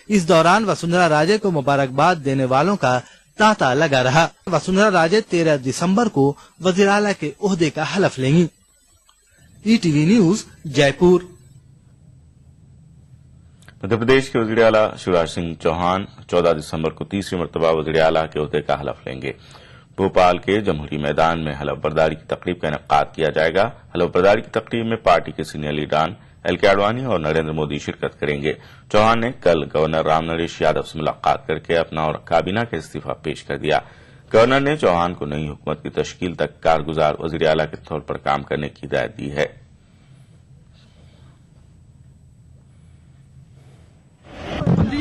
इस दौरान वसुंधरा राजे को मुबारकबाद देने वालों का तांता लगा रहा। वसुंधरा राजे 13 दिसंबर को वज़ीर आला के ओहदे का हलफ लेंगी। ETV news, Jaipur. मध्य प्रदेश के वज़ीर आला शिवराज सिंह चौहान 14 दिसंबर को तीसरी मरतबा वज़ीर आला के ओहदे का हलफ लेंगे। भोपाल के जमहूरी मैदान में हलफ बर्दारी की तकरीब का इनेकाद किया जाएगा। हलफ बर्दारी की तकरीब में पार्टी के सीनियर लीडरान एल.के. आडवाणी और नरेंद्र मोदी शिरकत करेंगे। चौहान ने कल गवर्नर राम नरेश यादव से मुलाकात करके अपना और काबीना का इस्तीफा पेश कर दिया। गवर्नर ने चौहान को नई हुकूमत की तश्कील तक कारगुजार वज़ीर आला के तौर पर काम करने की हिदायत दी है।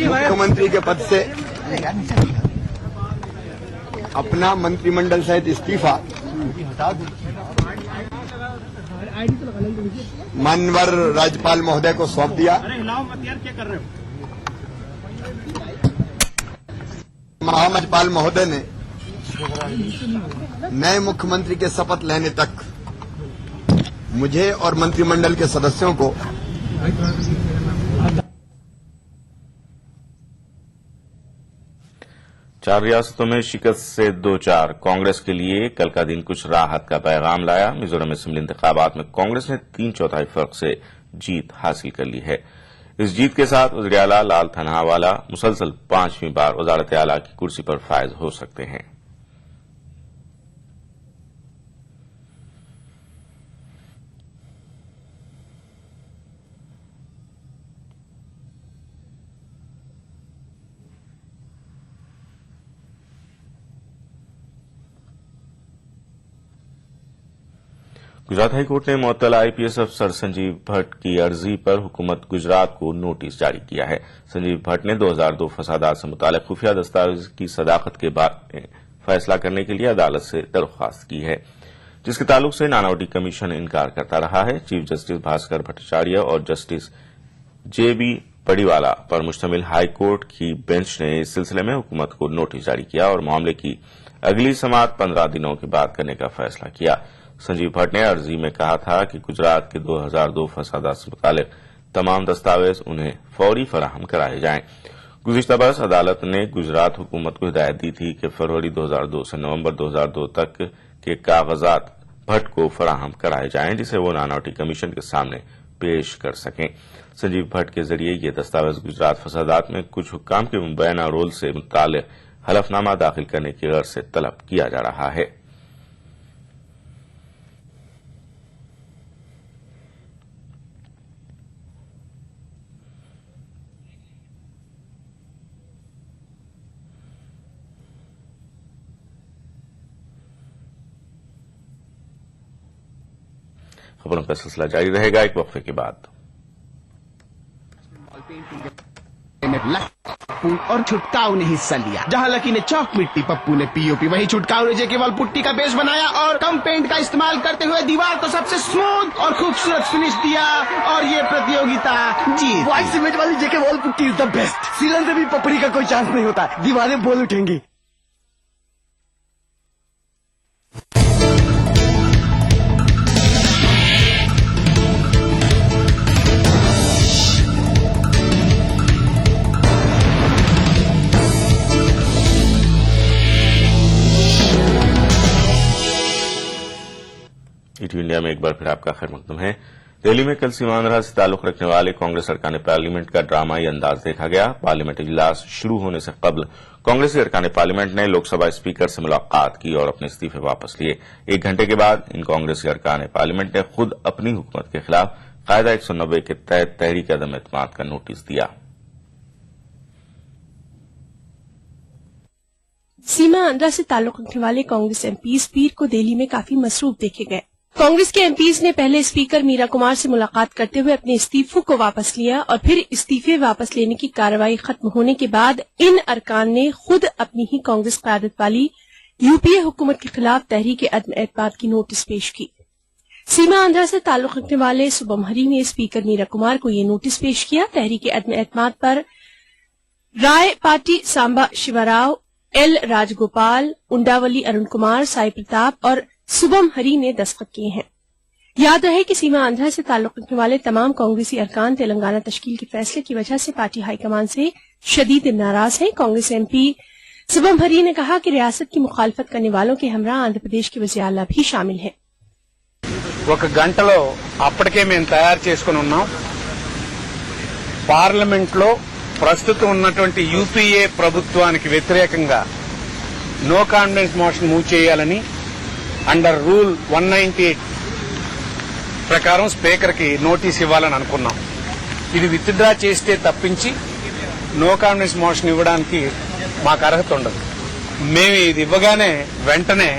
मुख्यमंत्री के पद से अपना मंत्रिमंडल सहित इस्तीफा माननीय राज्यपाल महोदय को सौंप दिया। महाराज्यपाल महोदय ने नए मुख्यमंत्री के शपथ लेने तक मुझे और मंत्रिमंडल के सदस्यों को चार रियासतों में शिकस्त से 2-4 कांग्रेस के लिए कल का दिन कुछ राहत का पैगाम लाया। मिजोरम असेंबली इंतखाबात में कांग्रेस ने 3/4 फर्क से जीत हासिल कर ली है। इस जीत के साथ वज़ीर आला लाल थनहावाला मुसलसल 5वीं बार वज़ारत आला की कुर्सी पर फायज हो सकते हैं। गुजरात हाईकोर्ट ने मुअत्तला आईपीएस अफसर संजीव भट्ट की अर्जी पर हुकूमत गुजरात को नोटिस जारी किया है। संजीव भट्ट ने 2002 फसादात से मुताल्लिक खुफिया दस्तावेज की सदाकत के बारे में फैसला करने के लिए अदालत से दरख्वास्त की है, जिसके ताल्लुक से नानावटी कमीशन इनकार करता रहा है। चीफ जस्टिस भास्कर भट्टाचार्य और जस्टिस जेबी पड़ीवाला पर मुश्तमिल हाईकोर्ट की बेंच ने इस सिलसिले में हुकूमत को नोटिस जारी किया और मामले की अगली समाअत 15 दिनों के बाद करने का फैसला किया। संजीव भट्ट ने अर्जी में कहा था कि गुजरात के 2002 फसादात से मुताल्लिक तमाम दस्तावेज उन्हें फौरी फराहम कराए जाएं। गुज़िश्ता बरस अदालत ने गुजरात हुकूमत को हिदायत दी थी कि फरवरी 2002 से नवंबर 2002 तक के कागजात भट्ट को फराहम कराए जाएं, जिसे वो नानावटी कमीशन के सामने पेश कर सकें। संजीव भट्ट के जरिए ये दस्तावेज गुजरात फसादात में कुछ हुक्काम के मुबैना रोल से मुताल्लिक हलफनामा दाखिल करने की गर्ज से तलब किया जा रहा है। खबरों का सिलसिला जारी रहेगा एक वक्फे के बाद। पप्पू और छुटकाऊ ने हिस्सा लिया। जहां लकी ने चौक मिट्टी, पप्पू ने पीओपी, वहीं छुटकाऊ ने जेके वाल पुट्टी का बेस बनाया और कम पेंट का इस्तेमाल करते हुए दीवार को सबसे स्मूथ और खूबसूरत फिनिश दिया और ये प्रतियोगिता जीत। व्हाइट सीमेंट वाली JK wall putty is the best. सीलन से भी पपड़ी का कोई चांस नहीं होता, दीवारें बोल उठेंगी। ईटीवी इंडिया में एक बार फिर आपका खैर मकदम है। दिल्ली में कल सीमा आंध्रा से ताल्लुक रखने वाले कांग्रेस अरकान पार्लियामेंट का ड्रामाई अंदाज देखा गया। पार्लियामेंट इजलास शुरू होने से कबल कांग्रेसी अरकान पार्लियामेंट ने लोकसभा स्पीकर से मुलाकात की और अपने इस्तीफे वापस लिए। 1 घंटे के बाद इन कांग्रेसी अरकान पार्लियामेंट ने खुद अपनी हुकूमत के खिलाफ कायदा 190 के तहत तहरीक अदम एतमाद का नोटिस दिया। सीमा आंध्रा से ताल्लुक रखने वाले कांग्रेस एमपीज पीर को दिल्ली में काफी मसरूफ देखे गए। कांग्रेस के एमपीज ने पहले स्पीकर मीरा कुमार से मुलाकात करते हुए अपने इस्तीफों को वापस लिया और फिर इस्तीफे वापस लेने की कार्रवाई खत्म होने के बाद इन अरकान ने खुद अपनी ही कांग्रेस क़यादत वाली यूपीए हुकूमत के खिलाफ तहरीक अदम एतमाद की नोटिस पेश की। सीमा आंध्रा से ताल्लुक रखने वाले सुबम हरी ने स्पीकर मीरा कुमार को ये नोटिस पेश किया। तहरीक अदम एतमाद पर राय पार्टी सांबा शिवराव, एल राजगोपाल, उंडावली अरुण कुमार, साई प्रताप और सुबम हरी ने दस्तखत किए हैं। याद रहे कि सीमा आंध्रा से ताल्लुक रखने वाले तमाम कांग्रेसी अरकान तेलंगाना तश्कील के फैसले की वजह से पार्टी हाईकमान से शदीद नाराज हैं। कांग्रेस एमपी शुभम हरी ने कहा कि रियासत की मुखालफत करने वालों के हमरा आंध्र प्रदेश के वज़ीर आला भी शामिल हैं। ఒక గంటలో అప్పటికే మేము తయారు చేసుకుని ఉన్నాం. పార్లమెంట్లో ప్రస్తుతం ఉన్నటువంటి యూపీఏ ప్రభుత్వానికి వ్యతిరేకంగా నో కాన్ఫిడెన్స్ మోషన్ మూవ్ చేయాలని అండర్ రూల్ 198 ప్రకారం స్పీకర్ కి నోటీస్ ఇవ్వాలని అనుకున్నాం. ఇది విత్డ్రా చేస్తే తప్పించి నో కాన్ఫిడెన్స్ మోషన్ ఇవ్వడానికి మాకు అర్హత ఉండదు. మేము ఇది ఇవ్వగానే వెంటనే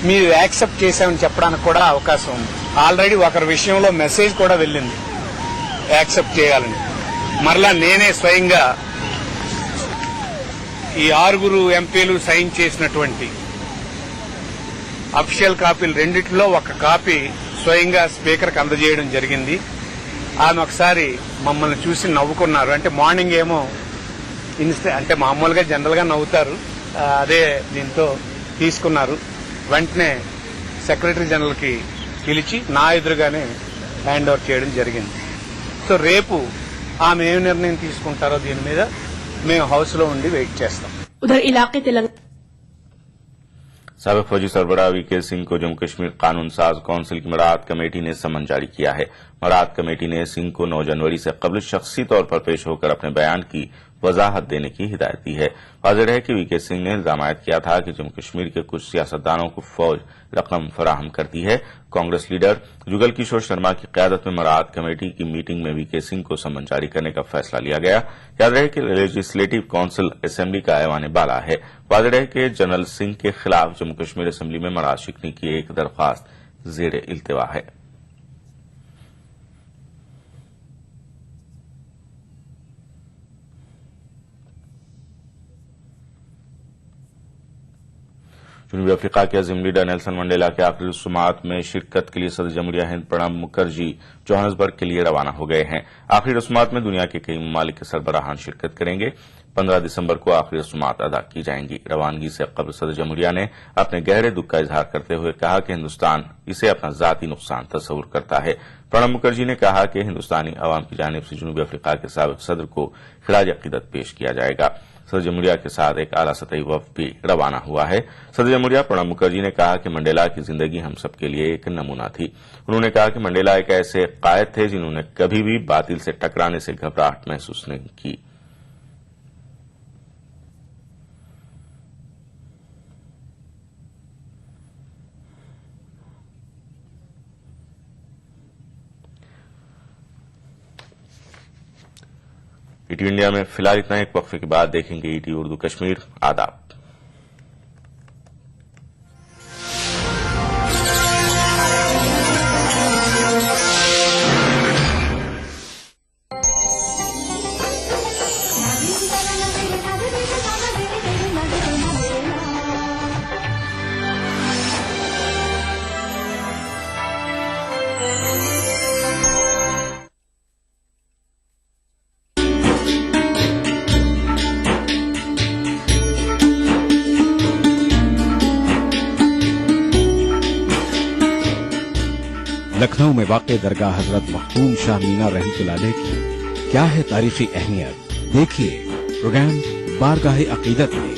మీరు యాక్సెప్ట్ చేశామని చెప్పడానికి కూడా అవకాశం ఉంది. ఆల్రెడీ ఒకరి విషయంలో మెసేజ్ కూడా వెళ్ళింది యాక్సెప్ట్ చేయాలని. మరలా నేనే స్వయంగా ఈ 6 ఎంపీలు సైన్ చేసినటువంటి అఫీషియల్ కాపీలు రెండిట్లో ఒక కాపీ స్వయంగా స్పీకర్కి అందజేయడం జరిగింది. ఆమె ఒకసారి మమ్మల్ని చూసి నవ్వుకున్నారు. అంటే మార్నింగ్ ఏమో అంటే మామూలుగా జనరల్ గా నవ్వుతారు, అదే దీంతో తీసుకున్నారు. వెంటనే సెక్రటరీ జనరల్ కి పిలిచి నా ఎదురుగానే హ్యాండ్ ఓవర్ చేయడం జరిగింది. సో రేపు ఆమె ఏం నిర్ణయం తీసుకుంటారో దీని మీద మేము హౌస్ లో ఉండి వెయిట్ చేస్తాం. उधर इलाके तेलंगाना साबिक फौजी सरबराह वीके सिंह को जम्मू कश्मीर कानून साज काउंसिल की मराहत कमेटी ने समन जारी किया है। मराहत कमेटी ने सिंह को 9 जनवरी से कबल शख्सी तौर पर पेश होकर अपने बयान की वजाहत देने की हिदायत दी है। वाज़ेह है कि वीके सिंह ने इल्जाम आयद किया था कि जम्मू कश्मीर के कुछ सियासतदानों को फौज रकम फराहम करती है। कांग्रेस लीडर जुगल किशोर शर्मा की क़यादत में मराहत कमेटी की मीटिंग में वीके सिंह को समन जारी करने का फैसला लिया गया। याद रहे कि लेजिस्लेटिव काउंसिल असेंबली का ऐवान बाला है। वाज़ेह है कि जनरल सिंह के खिलाफ जम्मू कश्मीर असेंबली में मराहत शिकनी की एक दरख्वास्त ज़ेर इल्तिवा है। जनूबी अफ्रीका के अजीम लीडर नेल्सन मंडेला के आखिरी रसूमात में शिरकत के लिए सदर जमहूरिया हिंद प्रणब मुखर्जी जोहान्सबर्ग के लिए रवाना हो गए हैं। आखिरी रसूमात में दुनिया के कई ममालिक के सरबराहान शिरकत करेंगे। 15 दिसंबर को आखिरी रसूमात अदा की जाएंगी। रवानगी से कबल सदर जमहूरिया ने अपने गहरे दुख का इजहार करते हुए कहा कि हिंदुस्तान इसे अपना जाती नुकसान तस्वुर करता है। प्रणब मुखर्जी ने कहा कि हिंदुस्तानी अवाम की जानिब से जनूबी अफ्रीका के साबिक सदर को खिराज अकीदत पेश किया जाएगा। सदर जमहूरिया के साथ एक आला सतही वफ्द भी रवाना हुआ है। सदर जमहूरिया प्रणब मुखर्जी ने कहा कि मंडेला की जिंदगी हम सबके लिए एक नमूना थी। उन्होंने कहा कि मंडेला एक ऐसे कायद थे जिन्होंने कभी भी बातिल से टकराने से घबराहट महसूस नहीं की। ईटी इंडिया में फिलहाल इतना। एक वक्फे के बाद देखेंगे ईटी उर्दू कश्मीर। आदाब। लखनऊ में वाक़ दरगाह हजरत मखदूम शाह मीना रहमतुल्लाह अलैह की क्या है तारीखी अहमियत, देखिए प्रोग्राम बारगाह अकीदत में।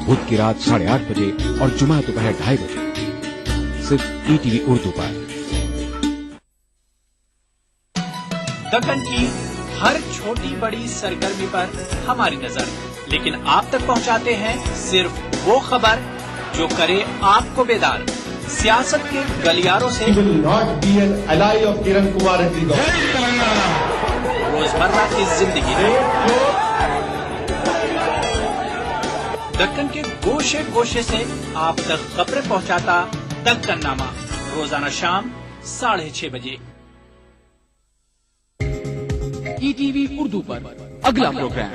बुध की रात 8:30 बजे और जुमा दोपहर 2:30 बजे सिर्फ ईटीवी उर्दू पर। दक्कन की हर छोटी बड़ी सरगर्मी पर हमारी नजर, लेकिन आप तक पहुंचाते हैं सिर्फ वो खबर जो करे आपको बेदार। सियासत के गलियारों से रोजमर्रा की जिंदगी दक्कन के गोशे गोशे से आप तक खबरें पहुंचाता दक्कन नामा, रोजाना शाम 6:30 बजे ईटीवी उर्दू पर अगला प्रोग्राम।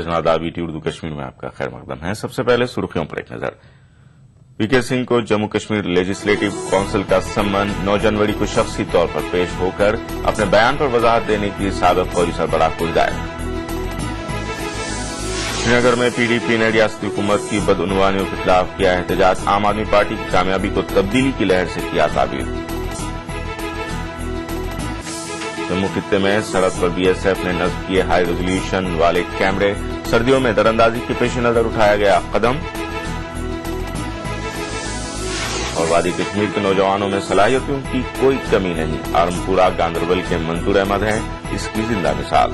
नाज़रीन आदाब, ईटी उर्दू कश्मीर में आपका खैर मकदम है। सबसे पहले सुर्खियों पर एक नजर। वीके सिंह को जम्मू कश्मीर लेजिस्लेटिव काउंसिल का सम्मन 9 जनवरी को शख्सी तौर पर पेश होकर अपने बयान पर वजाहत देने की साबिक फौजी सरबराह को हिदायत। श्रीनगर में पीडीपी ने रियासती हुकूमत की बदउनवानियों के खिलाफ किया एहतजाज। आम आदमी पार्टी की कामयाबी को तब्दीली की लहर से किया ताबीर। जम्मू खित्ते में सरहद पर बीएसएफ ने नस्ब किए हाई रेजोल्यूशन वाले कैमरे। सर्दियों में दरअंदाजी के पेश नजर उठाया गया कदम। और वादी कश्मीर के नौजवानों में सलाहियतों की कोई कमी नहीं। आलमपुरा गांदरबल के मंजूर अहमद हैं इसकी जिंदा मिसाल।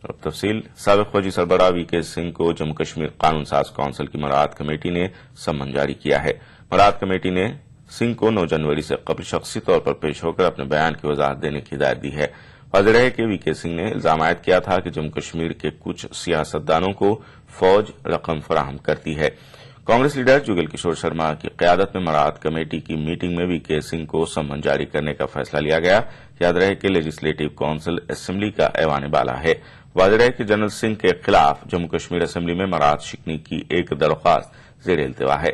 अब तफसील। साबिक फौजी सरबराह वीके सिंह को जम्मू कश्मीर कानून साज काउंसिल की मराद कमेटी ने सम्मन जारी किया है। मराद कमेटी ने सिंह को 9 जनवरी से कबल शख्सी तौर पर पेश होकर अपने बयान की वजाहत देने की हिदायत दी है। वाज़ेह है कि वीके सिंह ने इल्जाम आयद किया था कि जम्मू कश्मीर के कुछ सियासतदानों को फौज रकम फराहम करती है। कांग्रेस लीडर जुगल किशोर शर्मा की क़यादत में मराद कमेटी की मीटिंग में वीके सिंह को सम्मन जारी करने का फैसला लिया गया। याद रहे कि लेजिस्लेटिव काउंसिल असेंबली का ऐवान बाला है। वाज़ेह है कि जनरल सिंह के खिलाफ जम्मू कश्मीर असेंबली में मराद शिकनी की एक दरख्वास्त ज़ेर इल्तिवा है।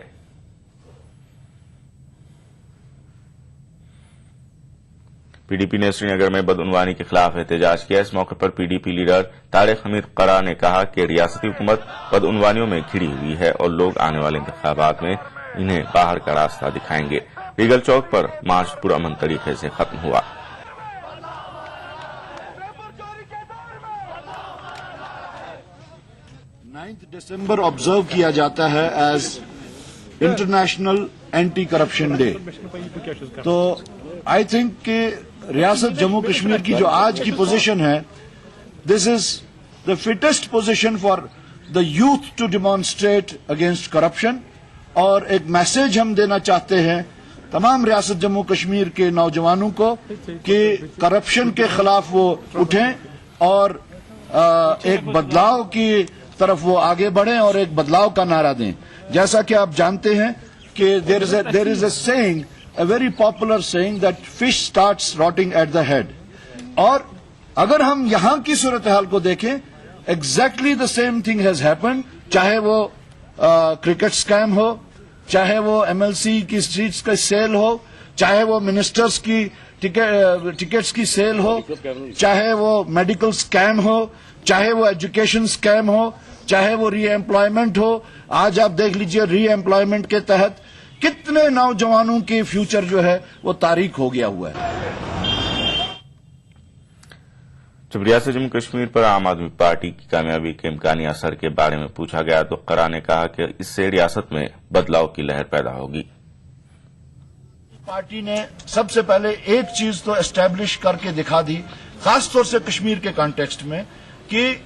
पीडीपी ने श्रीनगर में बदउनवानी के खिलाफ एहतजाज किया। इस मौके पर पीडीपी लीडर तारिक हमीद करा ने कहा कि रियासती हुकूमत बदउनवानियों में घिरी हुई है और लोग आने वाले इंतखाबात में इन्हें बाहर का रास्ता दिखाएंगे। रीगल चौक पर मार्च पुरअमन तरीके से खत्म हुआ। 9 दिसंबर ऑब्जर्व किया जाता है as international anti corruption day. तो आई थिंक कि रियासत जम्मू कश्मीर की जो आज की पोजीशन है, this is the fittest position for the youth to demonstrate against corruption. और एक मैसेज हम देना चाहते हैं तमाम रियासत जम्मू कश्मीर के नौजवानों को कि करप्शन के खिलाफ वो उठें और एक बदलाव की तरफ वो आगे बढ़ें और एक बदलाव का नारा दें। जैसा कि आप जानते हैं कि there is a saying, a very popular saying that fish starts rotting at the head। और अगर हम यहां की सूरत हाल को देखें, exactly the same thing has happened। चाहे वो क्रिकेट स्कैम हो, चाहे वो एमएलसी की स्ट्रीट्स का सेल हो, चाहे वो मिनिस्टर्स की टिकट्स की सेल हो, चाहे वो मेडिकल स्कैम हो, चाहे वो एजुकेशन स्कैम हो, चाहे वो री एम्प्लॉयमेंट हो। आज आप देख लीजिए री एम्प्लॉयमेंट के तहत कितने नौजवानों के फ्यूचर जो है वो तारीख हो गया हुआ है। जब रियासत जम्मू कश्मीर पर आम आदमी पार्टी की कामयाबी के इम्कानी असर के बारे में पूछा गया तो करा ने कहा कि इससे रियासत में बदलाव की लहर पैदा होगी। पार्टी ने सबसे पहले एक चीज तो एस्टेब्लिश करके दिखा दी, खासतौर से कश्मीर के कॉन्टेक्स्ट में, कि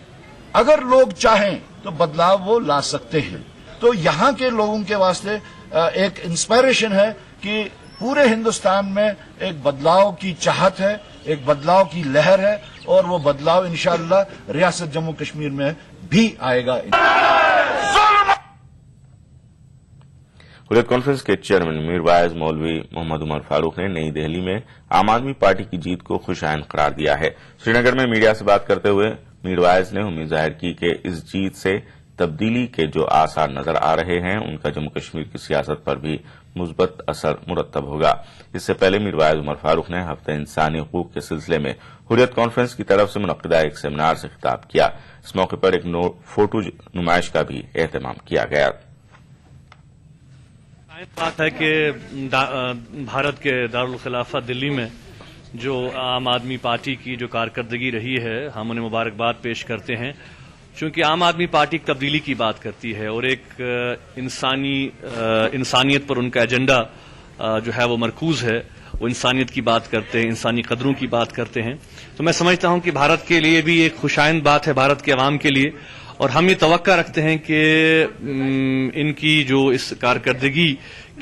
अगर लोग चाहें तो बदलाव वो ला सकते हैं। तो यहां के लोगों के वास्ते एक इंस्पायरेशन है कि पूरे हिंदुस्तान में एक बदलाव की चाहत है, एक बदलाव की लहर है और वो बदलाव इंशाअल्लाह रियासत जम्मू कश्मीर में भी आएगा। हुर्रियत कॉन्फ्रेंस के चेयरमैन मीरवाइज मौलवी मोहम्मद उमर फारूक ने नई दिल्ली में आम आदमी पार्टी की जीत को खुशाइन करार दिया है। श्रीनगर में मीडिया से बात करते हुए मीरवाइज ने उम्मीद जाहिर की कि इस जीत से तब्दीली के जो आसार नजर आ रहे हैं उनका जम्मू कश्मीर की सियासत पर भी मुस्बत असर मुरतब होगा। इससे पहले मीरवाइज उमर फारूक ने हफ्ते इंसानी हुकूक के सिलसिले में हुर्रियत कॉन्फ्रेंस की तरफ से मुनक्किदा एक सेमिनार से खिताब किया। इस मौके पर एक फोटो नुमाइश का भी एहतमाम किया गया। बात है कि भारत के दारुल खिलाफा दिल्ली में जो आम आदमी पार्टी की जो कारकर्दगी रही है, हम उन्हें मुबारकबाद पेश करते हैं, चूंकि आम आदमी पार्टी तब्दीली की बात करती है और एक इंसानियत पर उनका एजेंडा जो है वो मरकूज है। वो इंसानियत की बात करते हैं, इंसानी कदरों की बात करते हैं। तो मैं समझता हूं कि भारत के लिए भी एक खुशाइंद बात है, भारत के अवाम के लिए। और हम ये तवक्का रखते हैं कि इनकी जो इस कारकर्दगी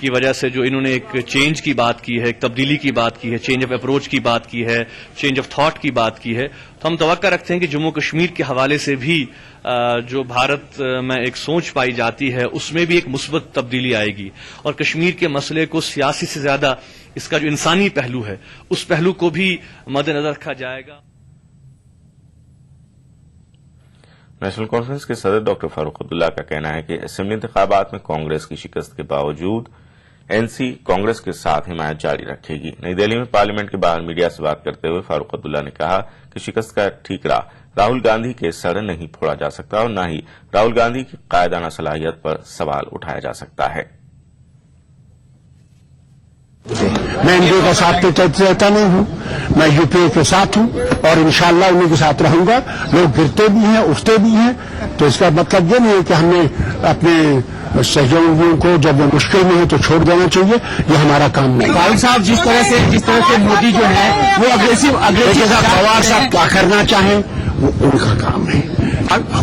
की वजह से जो इन्होंने एक चेंज की बात की है, एक तब्दीली की बात की है, चेंज ऑफ अप्रोच की बात की है, चेंज ऑफ थॉट की बात की है, तो हम तवक्का रखते हैं कि जम्मू कश्मीर के हवाले से भी जो भारत में एक सोच पाई जाती है उसमें भी एक मुस्बत तब्दीली आएगी और कश्मीर के मसले को सियासी से ज्यादा اس کا جو انسانی پہلو ہے اس پہلو کو بھی مد نظر رکھا جائے گا. نیشنل کانفرنس کے صدر ڈاکٹر فاروق عبداللہ کا کہنا ہے کہ اسمبلی انتخابات میں کانگریس کی شکست کے باوجود این سی کانگریس کے ساتھ حمایت جاری رکھے گی. نئی دہلی میں پارلیمنٹ کے باہر میڈیا سے بات کرتے ہوئے فاروق عبداللہ نے کہا کہ شکست کا ٹھیکرا راہل گاندھی کے سر نہیں پھوڑا جا سکتا اور نہ ہی راہل گاندھی کی قائدانہ صلاحیت پر سوال اٹھایا جا سکتا ہے. میں انڈیا کا ساتھ رہتا نہیں ہوں, میں یو پی اے کے ساتھ ہوں اور انشاءاللہ انہیں کے ساتھ رہوں گا. لوگ گرتے بھی ہیں, اٹھتے بھی ہیں, تو اس کا مطلب یہ نہیں ہے کہ ہم نے اپنے سہیوگیوں کو جب وہ مشکل میں ہے تو چھوڑ دینا چاہیے. یہ ہمارا کام نہیں. فاروق صاحب جس طرح سے مودی جو ہے وہ اگریسو پوار صاحب کیا کرنا چاہیں وہ ان کا کام ہے.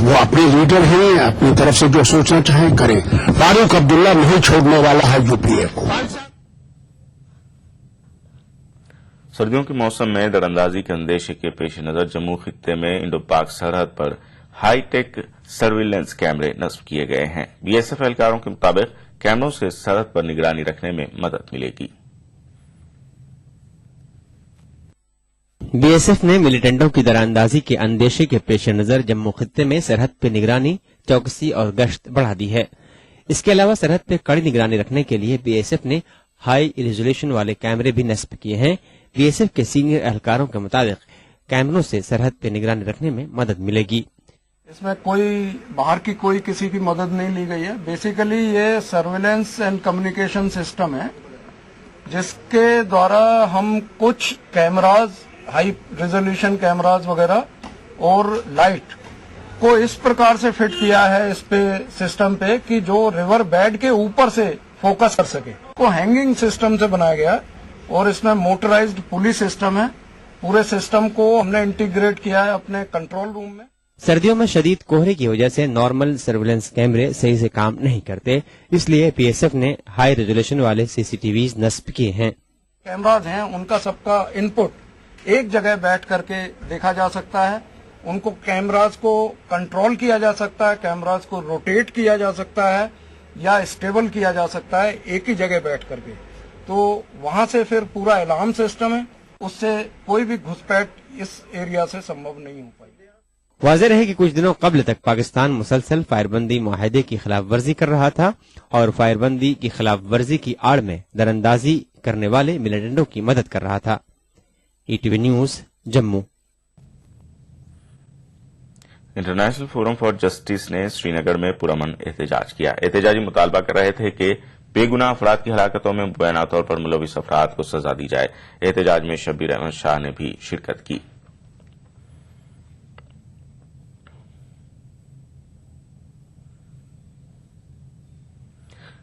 وہ اپنے لیڈر ہیں, اپنی طرف سے جو سوچنا چاہیں کریں. فاروق عبداللہ نہیں چھوڑنے والا ہے یو پی اے کو. سردیوں کے موسم میں دراندازی کے اندیشے کے پیش نظر جموں خطے میں انڈو پاک سرحد پر ہائی ٹیک سرویلنس کیمرے نصب کیے گئے ہیں. بی ایس ایف اہلکاروں کے مطابق کیمروں سے سرحد پر نگرانی رکھنے میں مدد ملے گی. بی ایس ایف نے ملیٹنٹوں کی دراندازی کے اندیشے کے پیش نظر جموں خطے میں سرحد پہ نگرانی, چوکسی اور گشت بڑھا دی ہے. اس کے علاوہ سرحد پہ کڑی نگرانی رکھنے کے لیے بی ایس ایف نے ہائی ریزولیوشن والے کیمرے بھی نصب کیے ہیں. بی ایس ایف کے سینئر اہلکاروں کے مطابق کیمروں سے سرحد پہ نگرانی رکھنے میں مدد ملے گی. اس میں کوئی باہر کی کوئی کسی کی مدد نہیں لی گئی ہے. بیسیکلی یہ سرویلنس اینڈ کمیونیکیشن سسٹم ہے جس کے دوارا ہم کچھ کیمراز, ہائی ریزولوشن کیمراز وغیرہ اور لائٹ کو اس پرکار سے فٹ کیا ہے اس پہ سسٹم پہ کہ جو ریور بیڈ کے اوپر سے فوکس کر سکے. کو ہینگنگ سسٹم سے بنایا گیا اور اس میں موٹرائزڈ پولیس سسٹم ہے. پورے سسٹم کو ہم نے انٹیگریٹ کیا ہے اپنے کنٹرول روم میں. سردیوں میں شدید کہرے کی وجہ سے نارمل سرویلنس کیمرے صحیح سے کام نہیں کرتے, اس لیے پی ایس ایف نے ہائی ریزولیوشن والے سی سی ٹی ویز نصب کیے ہیں. کیمراز ہیں ان کا سب کا ان پٹ ایک جگہ بیٹھ کر کے دیکھا جا سکتا ہے. ان کو کیمراز کو کنٹرول کیا جا سکتا ہے, کیمراز کو روٹیٹ کیا جا سکتا ہے یا اسٹیبل کیا جا سکتا ہے ایک ہی جگہ بیٹھ کر کے. تو وہاں سے پھر پورا الارم سسٹم ہے, اس سے کوئی بھی گھسپیٹ اس ایریا سے سمبھو نہیں ہو پائی. واضح رہے کہ کچھ دنوں قبل تک پاکستان مسلسل فائر بندی معاہدے کی خلاف ورزی کر رہا تھا اور فائر بندی کی خلاف ورزی کی آڑ میں دراندازی کرنے والے ملیٹنٹوں کی مدد کر رہا تھا. E T V news Jammu. International forum for justice نے سری نگر میں پرامن احتجاج کیا. احتجاجی مطالبہ کر رہے تھے کہ بے گناہ افراد کی ہلاکتوں میں مبینہ طور پر ملوث افراد کو سزا دی جائے. احتجاج میں شبیر احمد شاہ نے بھی شرکت کی.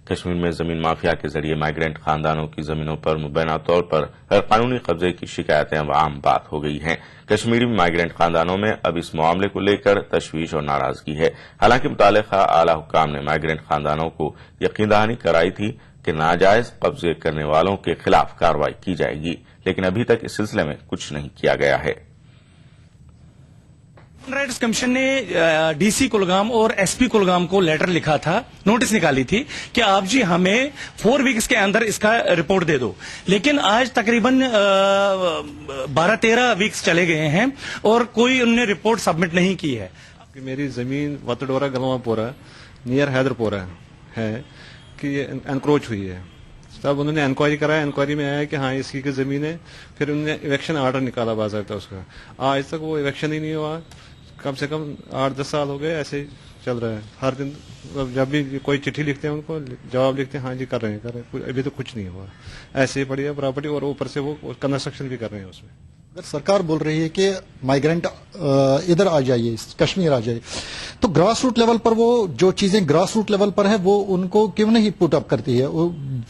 کشمیر میں زمین مافیا کے ذریعے مائیگرنٹ خاندانوں کی زمینوں پر مبینہ طور پر غیر قانونی قبضے کی شکایتیں اب عام بات ہو گئی ہیں. کشمیری مائیگرنٹ خاندانوں میں اب اس معاملے کو لے کر تشویش اور ناراضگی ہے. حالانکہ متعلقہ اعلی حکام نے مائیگرنٹ خاندانوں کو یقین دہانی کرائی تھی کہ ناجائز قبضے کرنے والوں کے خلاف کارروائی کی جائے گی, لیکن ابھی تک اس سلسلے میں کچھ نہیں کیا گیا ہے. ہیومن رائٹس کمیشن نے ڈی سی کلگام اور ایس پی کلگام کو لیٹر لکھا تھا, نوٹس نکالی تھی کہ آپ جی ہمیں 4 ویکس کے اندر اس کا رپورٹ دے دو. لیکن آج تقریباً 12-13 ویکس چلے گئے ہیں اور کوئی انہوں نے رپورٹ سبمٹ نہیں کی ہے. میری زمین وتڈورا گلواں پورا نیئر حیدر پورا ہے کہ یہ انکروچ ہوئی ہے. تب انہوں نے انکوائری کرایا, انکوائری میں آیا کہ ہاں اس کی زمین ہے. پھر انہوں نے ایویکشن آرڈر نکالا باضابطہ اس کا. آج تک وہ ایویکشن ہی نہیں ہوا. کم سے کم 8-10 سال ہو گئے ایسے ہی چل رہا ہے. ہر دن جب بھی کوئی چٹھی لکھتے ہیں ان کو جواب لکھتے ہیں ہاں جی کر رہے ہیں, ابھی تو کچھ نہیں ہوا. ایسے ہی پڑی ہے پراپرٹی اور اوپر سے وہ کنسٹرکشن بھی کر رہے ہیں اس میں. اگر سرکار بول رہی ہے کہ مائیگرنٹ ادھر آ جائیے, کشمیر آ جائے, تو گراس روٹ لیول پر وہ جو چیزیں گراس روٹ لیول پر ہیں وہ ان کو کیوں نہیں پٹ اپ کرتی ہے.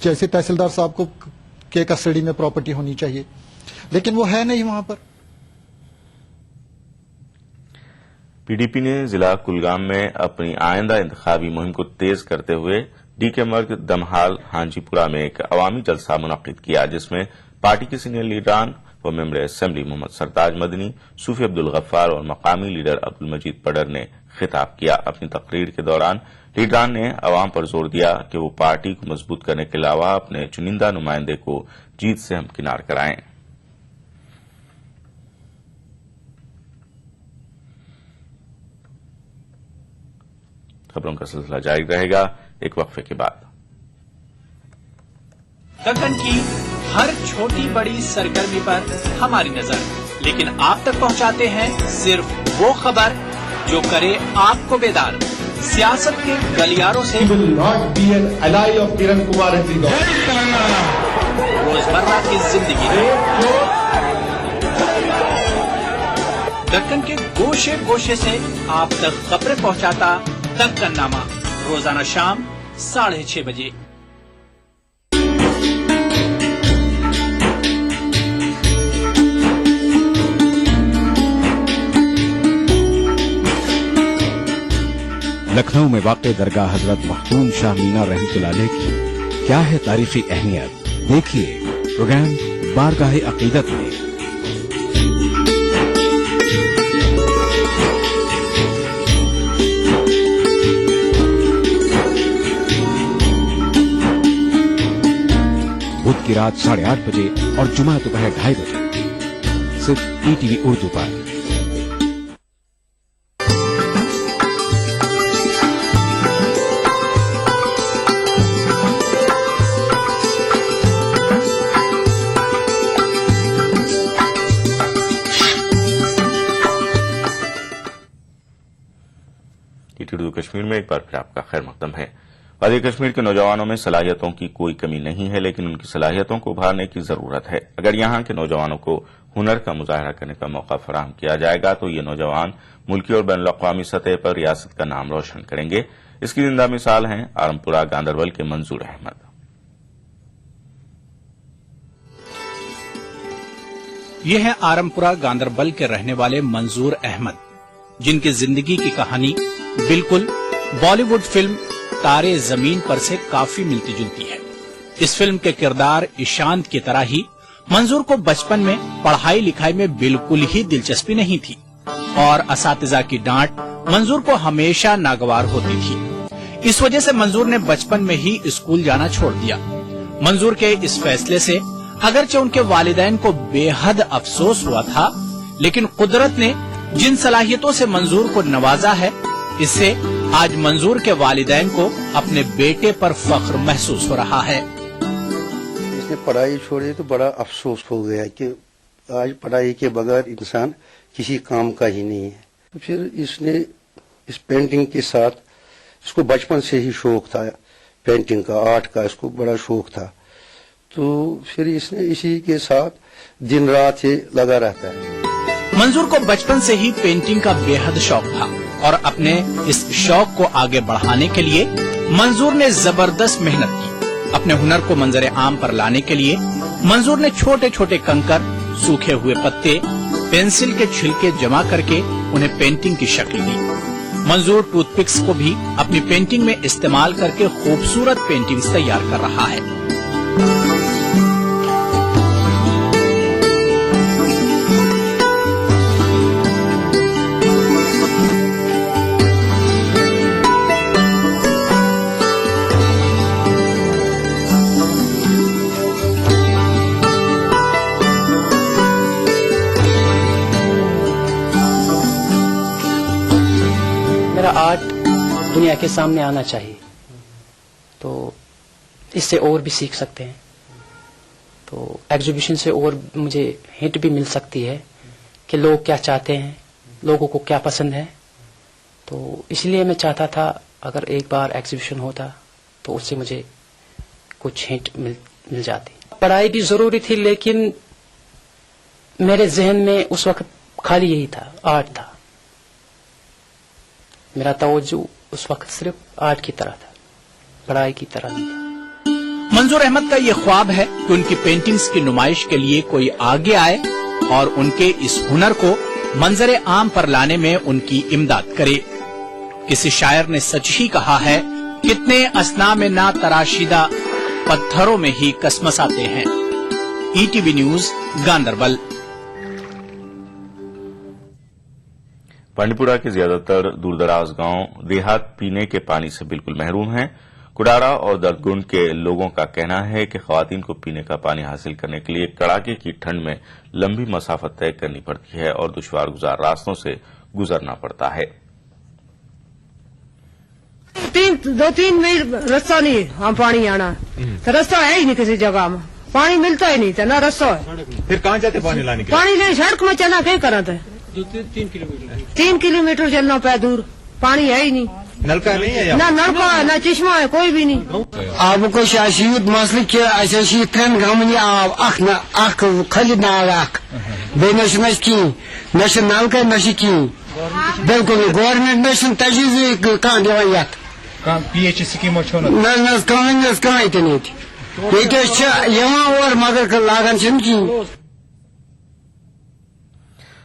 جیسے تحصیلدار صاحب کو کے کسٹڈی میں پراپرٹی ہونی چاہیے, لیکن وہ ہے نہیں وہاں پر. پی ڈی پی نے ضلع کلگام میں اپنی آئندہ انتخابی مہم کو تیز کرتے ہوئے ڈی کے مرگ دمہال ہانجی پورہ میں ایک عوامی جلسہ منعقد کیا, جس میں پارٹی کے سینئر لیڈران و ممبر اسمبلی محمد سرتاج مدنی، صوفی عبد الغفار اور مقامی لیڈر عبد المجید پڈر نے خطاب کیا۔ اپنی تقریر کے دوران لیڈران نے عوام پر زور دیا کہ وہ پارٹی کو مضبوط کرنے کے علاوہ اپنے چنندہ نمائندے کو جیت سے ہمکنار کرائیں۔ خبروں کا سلسلہ جاری رہے گا ایک وقفے کے بعد۔ دکن کی ہر چھوٹی بڑی سرگرمی پر ہماری نظر، لیکن آپ تک پہنچاتے ہیں صرف وہ خبر جو کرے آپ کو بیدار۔ سیاست کے گلیاروں سے روزمرہ کی زندگی، دکن کے گوشے گوشے سے آپ تک خبریں پہنچاتا دکن نامہ، روزانہ شام 6:30 بجے۔ لکھنؤ میں واقع درگاہ حضرت مختوم شاہ مینا رحمۃ اللہ علیہ کی کیا ہے تاریخی اہمیت، دیکھیے پروگرام بارگاہ عقیدت میں۔ بدھ کی رات 8:30 بجے اور جمعہ دوپہر 2:30 بجے، صرف ETV اردو پر۔ اردو کشمیر میں ایک بار پھر آپ کا خیر مقدم ہے۔ وادی کشمیر کے نوجوانوں میں صلاحیتوں کی کوئی کمی نہیں ہے، لیکن ان کی صلاحیتوں کو ابھارنے کی ضرورت ہے۔ اگر یہاں کے نوجوانوں کو ہنر کا مظاہرہ کرنے کا موقع فراہم کیا جائے گا تو یہ نوجوان ملکی اور بین الاقوامی سطح پر ریاست کا نام روشن کریں گے۔ اس کی زندہ مثال ہیں آرمپورہ گاندربل کے منظور احمد۔ یہ ہے آرمپورہ گاندربل کے رہنے والے منظور احمد، جن کی زندگی کی کہانی بالکل بالی ووڈ فلم تارے زمین پر سے کافی ملتی جلتی ہے۔ اس فلم کے کردار ایشانت کی طرح ہی منظور کو بچپن میں پڑھائی لکھائی میں بالکل ہی دلچسپی نہیں تھی اور اساتذہ کی ڈانٹ منظور کو ہمیشہ ناگوار ہوتی تھی۔ اس وجہ سے منظور نے بچپن میں ہی اسکول جانا چھوڑ دیا۔ منظور کے اس فیصلے سے اگرچہ ان کے والدین کو بے حد افسوس ہوا تھا، لیکن قدرت نے جن صلاحیتوں سے منظور کو نوازا ہے، اس سے آج منظور کے والدین کو اپنے بیٹے پر فخر محسوس ہو رہا ہے۔ اس نے پڑھائی چھوڑی تو بڑا افسوس ہو گیا کہ آج پڑھائی کے بغیر انسان کسی کام کا ہی نہیں ہے۔ تو پھر اس نے اس پینٹنگ کے ساتھ، اس کو بچپن سے ہی شوق تھا پینٹنگ کا، آرٹ کا، اس کو بڑا شوق تھا، تو پھر اس نے اسی کے ساتھ دن رات یہ لگا رہتا ہے۔ منظور کو بچپن سے ہی پینٹنگ کا بے حد شوق تھا اور اپنے اس شوق کو آگے بڑھانے کے لیے منظور نے زبردست محنت کی۔ اپنے ہنر کو منظر عام پر لانے کے لیے منظور نے چھوٹے چھوٹے کنکر، سوکھے ہوئے پتے، پینسل کے چھلکے جمع کر کے انہیں پینٹنگ کی شکل دی۔ منظور ٹوتھ پکس کو بھی اپنی پینٹنگ میں استعمال کر کے خوبصورت پینٹنگز تیار کر رہا ہے۔ میرا آرٹ دنیا کے سامنے آنا چاہیے، تو اس سے اور بھی سیکھ سکتے ہیں، تو ایگزیبیشن سے اور مجھے ہنٹ بھی مل سکتی ہے کہ لوگ کیا چاہتے ہیں، لوگوں کو کیا پسند ہے، تو اس لیے میں چاہتا تھا اگر ایک بار ایگزیبیشن ہوتا تو اس سے مجھے کچھ ہنٹ مل جاتی۔ پڑھائی بھی ضروری تھی، لیکن میرے ذہن میں اس وقت خالی یہی تھا، آرٹ تھا، میرا توجہ اس وقت صرف آرٹ کی طرح تھا، پڑھائی کی طرح نہیں تھا۔ منظور احمد کا یہ خواب ہے کہ ان کی پینٹنگز کی نمائش کے لیے کوئی آگے آئے اور ان کے اس ہنر کو منظر عام پر لانے میں ان کی امداد کرے۔ کسی شاعر نے سچ ہی کہا ہے، کتنے اثنا میں نہ تراشیدہ پتھروں میں ہی کسمساتے ہیں۔ ETV news Ganderbal. पांडीपुरा के ज्यादातर दूरदराज गांव देहात पीने के पानी से बिल्कुल महरूम हैं। कुडारा और दर्दगुंड के लोगों का कहना है कि खवातीन को पीने का पानी हासिल करने के लिए कड़ाके की ठंड में लंबी मसाफत तय करनी पड़ती है और दुश्वार गुजार रास्तों से गुजरना पड़ता है। 2-3 मील रास्ता नहीं है, हम पानी आना तो रास्ता है ही नहीं, किसी जगह में पानी मिलता ही नहीं था, ना रास्ता है। फिर कहाँ जाते पानी लाने के लिए? पानी ले सड़क में चलना क्या करा था, 3 किलोमीटर चलना पे दूर, पानी है ही नहीं। नलका नहीं है? ना नलका है, ना चश्मा है, कोई भी नहीं। आपको शासियत मसले के ऐसे ट्रेन गमनी आख खली नाग बेनश की नश नलका नश की बिल्कुल गवर्नमेंट नशन तजीज कहाँ दिवात PH स्कीम कहाँ इतनी और मगर लागन की।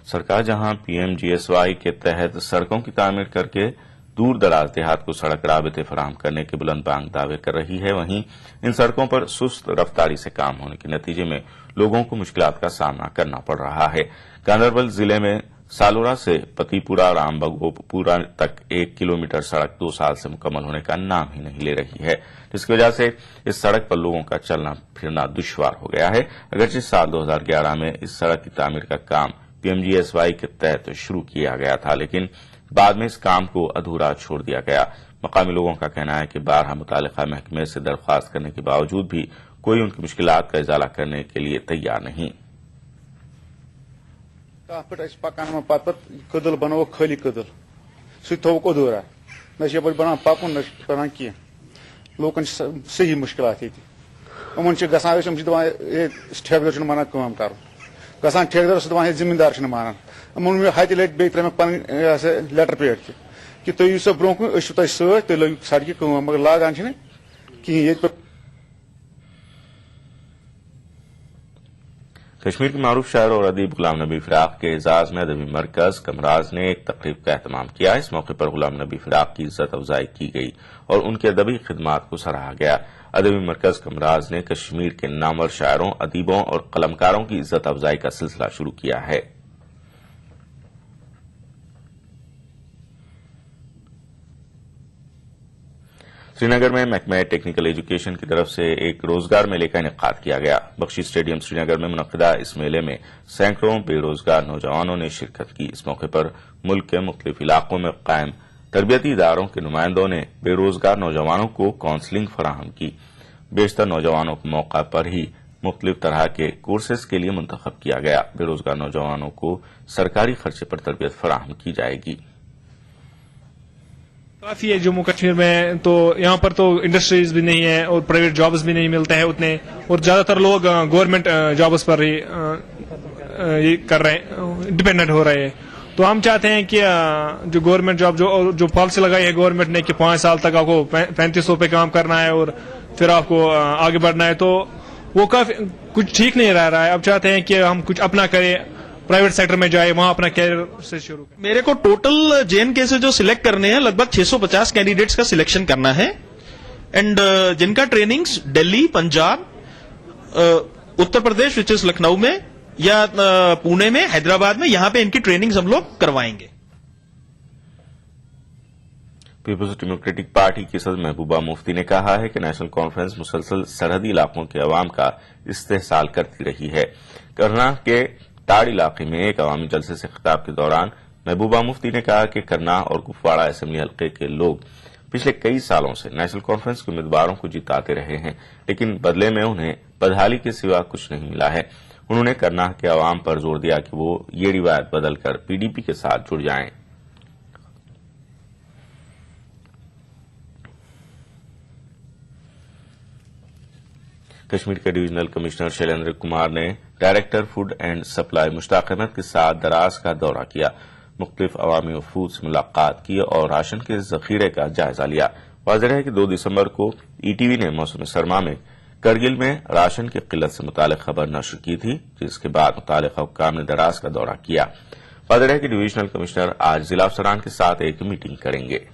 सरकार जहां PMGSY के तहत सड़कों की तामीर करके दूर दराज देहात को सड़क राबते फराहम करने के बुलंद बांग दावे कर रही है, वहीं इन सड़कों पर सुस्त रफ्तारी से काम होने के नतीजे में लोगों को मुश्किलात का सामना करना पड़ रहा है। गांधरबल जिले में सालोरा से पतिपुरा रामबगोपुरा तक 1 किलोमीटर सड़क 2 साल से मुकम्मल होने का नाम ही नहीं ले रही है, जिसकी वजह से इस सड़क पर लोगों का चलना फिरना दुश्वार हो गया है। अगरचे साल 2011 में इस सड़क की तामीर का काम PMGSY के तहत शुरू किया गया था, लेकिन बाद में इस काम को अधूरा छोड़ दिया गया। मकामी लोगों का कहना है कि बारहा मुतालिका महकमे से दरख्वास्त करने के बावजूद भी कोई उनकी मुश्किलात का इजाला करने के लिए तैयार नहीं। पकान कदल बनो खाली कदल थोक अधूरा न बना पकुन न बना की लोकन सही मुश्किलात यमन ठेकेदार माना काम कर गसान ठेकेदार दपान जिम्मेदार मानान यमन हत लट बे त्रे पन लेटर पेड कि तुम सो ब्रो कन तुम लग सड़क काम मगर लागान कहीं। कश्मीर के मारूफ शायर और अदीब गुलाम नबी फिराक के एजाज में अदबी मरकज कमराज ने एक तकरीब का एहतमाम किया। इस मौके पर गुलाम नबी फिराक की इज्जत अफजाई की गई और उनकी अदबी खिदमात को सराहा गया। अदबी मरकज कमराज ने कश्मीर के नामवर शायरों, अदीबों और कलमकारों की इज्जत अफजाई का सिलसिला शुरू किया है। श्रीनगर में महकमा टेक्निकल एजुकेशन की तरफ से एक रोजगार मेले का इनेकाद किया गया। बख्शी स्टेडियम श्रीनगर में मुनक्किदा इस मेले में सैकड़ों बेरोजगार नौजवानों ने शिरकत की। इस मौके पर मुल्क के मुख्तलिफ इलाकों में कायम तरबियती इदारों के नुमाइंदों ने बेरोजगार नौजवानों को काउंसलिंग फराहम की। बेशतर नौजवानों को मौका पर ही मुख्तलिफ तरह के कोर्सेज के लिए मुंतखब किया गया। बेरोजगार नौजवानों को सरकारी खर्चे पर तरबियत फराहम की जाएगी। काफी है जम्मू कश्मीर में, तो यहाँ पर तो इंडस्ट्रीज भी नहीं है और प्राइवेट जॉब्स भी नहीं मिलते हैं उतने, और ज्यादातर लोग गवर्नमेंट जॉब्स पर ही ये कर रहे हैं, डिपेंडेंट हो रहे हैं। तो हम चाहते हैं कि जो गवर्नमेंट जॉब जो पॉलिसी लगाई है गवर्नमेंट ने कि 5 साल तक आपको 3500 पे काम करना है और फिर आपको आगे बढ़ना है, तो वो काफी कुछ ठीक नहीं रह रहा है। अब चाहते हैं कि हम कुछ अपना करें, प्राइवेट सेक्टर में जाए, वहां अपना कैरियर से शुरू करें। मेरे को टोटल JNK से जो सिलेक्ट करने हैं लगभग 650 कैंडिडेट्स का सिलेक्शन करना है, एंड जिनका trainings Delhi, Punjab, Uttar Pradesh which is Lucknow में या पुणे में, हैदराबाद में, यहां पे इनकी ट्रेनिंग्स हम लोग करवाएंगे। पीपुल्स डेमोक्रेटिक पार्टी की सदर महबूबा मुफ्ती ने कहा है कि नेशनल कॉन्फ्रेंस मुसलसल सरहदी इलाकों के अवाम का इस्तेहसाल करती रही है। करना के ताड़ इलाके में एक अवामी जलसे से खिताब के दौरान महबूबा मुफ्ती ने कहा कि करना और कुपवाड़ा असेंबली हल्के के लोग पिछले कई सालों से नेशनल कॉन्फ्रेंस के उम्मीदवारों को जिताते रहे हैं, लेकिन बदले में उन्हें बदहाली के सिवा कुछ नहीं मिला है। उन्होंने करना के अवाम पर जोर दिया कि वो ये रिवायत बदलकर PDP के साथ जुड़ जाएं। कश्मीर के डिविजनल कमिश्नर शैलेंद्र कुमार ने director food and supply Mushtaq Ahmed के साथ दराज का दौरा किया, मुख्तलिफ अवामी वफूद से मुलाकात की और राशन के जखीरे का जायजा लिया। वाज़ेह है कि 2 दिसंबर को ETV ने मौसम सरमा में करगिल में राशन की किल्लत से मुतालिक खबर नश्र की थी, जिसके बाद मुतालिका हुक्काम ने दराज का दौरा किया। वाज़ेह है कि डिविजनल कमिश्नर आज जिला अफसरान के साथ एक मीटिंग करेंगे।